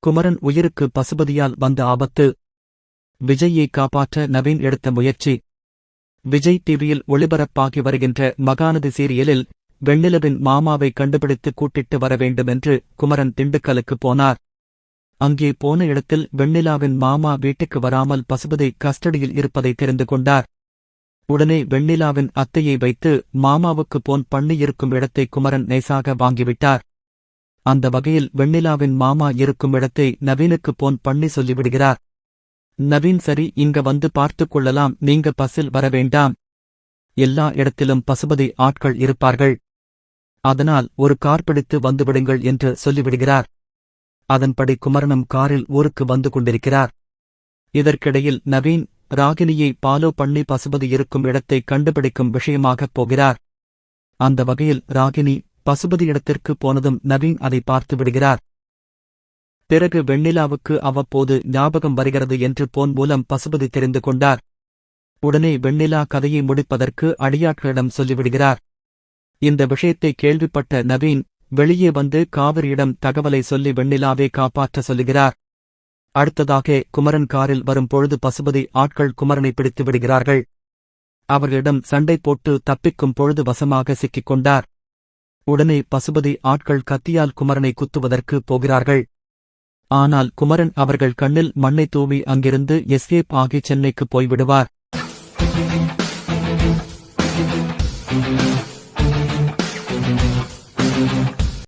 குமரன் உயிருக்கு பசுபதியால் வந்த ஆபத்து. விஜய்யை காப்பாற்ற நவீன் எடுத்த முயற்சி. விஜய் டிவியில் ஒளிபரப்பாகி வருகின்ற மகாநதி சீரியலில் வெண்ணிலவின் மாமாவை கண்டுபிடித்து கூட்டிட்டு வர வேண்டுமென்று குமரன் திண்டுக்கலுக்கு போனார். அங்கே போன இடத்தில் வெண்ணிலாவின் மாமா வீட்டுக்கு வராமல் பசுபதி கஸ்டடியில் இருப்பதை தெரிந்து கொண்டார். உடனே வெண்ணிலாவின் அத்தையை வைத்து மாமாவுக்கு போன் பண்ணியிருக்கும் இடத்தை குமரன் நைசாக வாங்கிவிட்டார். அந்த வகையில் வெண்ணிலாவின் மாமா இருக்கும் இடத்தை நவீனுக்கு போன் பண்ணி சொல்லிவிடுகிறார். நவீன், சரி, இங்க வந்து பார்த்துக் கொள்ளலாம், நீங்க பஸ்ஸில் வர வேண்டாம், எல்லா இடத்திலும் பசுபதி ஆட்கள் இருப்பார்கள், அதனால் ஒரு கார் பிடித்து வந்துவிடுங்கள் என்று சொல்லிவிடுகிறார். அதன்படி குமரனும் காரில் ஊருக்கு வந்து கொண்டிருக்கிறார். இதற்கிடையில் நவீன் ராகினியை பாலோ பண்ணி பசுபதி இருக்கும் இடத்தை கண்டுபிடிக்கும் விஷயமாகப் போகிறார். அந்த வகையில் ராகினி பசுபதி இடத்திற்கு போனதும் நவீன் அதை பார்த்து விடுகிறார். பிறகு வெண்ணிலாவுக்கு அவ்வப்போது ஞாபகம் வருகிறது என்று போன் மூலம் பசுபதி தெரிந்து கொண்டார். உடனே வெண்ணிலா கதையை முடிப்பதற்கு அடியாட்களிடம் சொல்லிவிடுகிறார். இந்த விஷயத்தை கேள்விப்பட்ட நவீன் வெளியே வந்து காவிரியிடம் தகவலை சொல்லி வெண்ணிலாவை காப்பாற்ற சொல்லுகிறார். அடுத்ததாக குமரன் காரில் வரும் பொழுது பசுபதி ஆட்கள் குமரனை பிடித்து விடுகிறார்கள். அவர்களிடம் சண்டை போட்டு தப்பிக்கும் பொழுது வசமாக சிக்கிக் கொண்டார். உடனே பசுபதி ஆட்கள் கத்தியால் குமரனை குத்துவதற்கு போகிறார்கள். ஆனால் குமரன் அவர்கள் கண்ணில் மண்ணை தூவி அங்கிருந்து எஸ்கேப் ஆகி சென்னைக்கு போய்விடுவார்.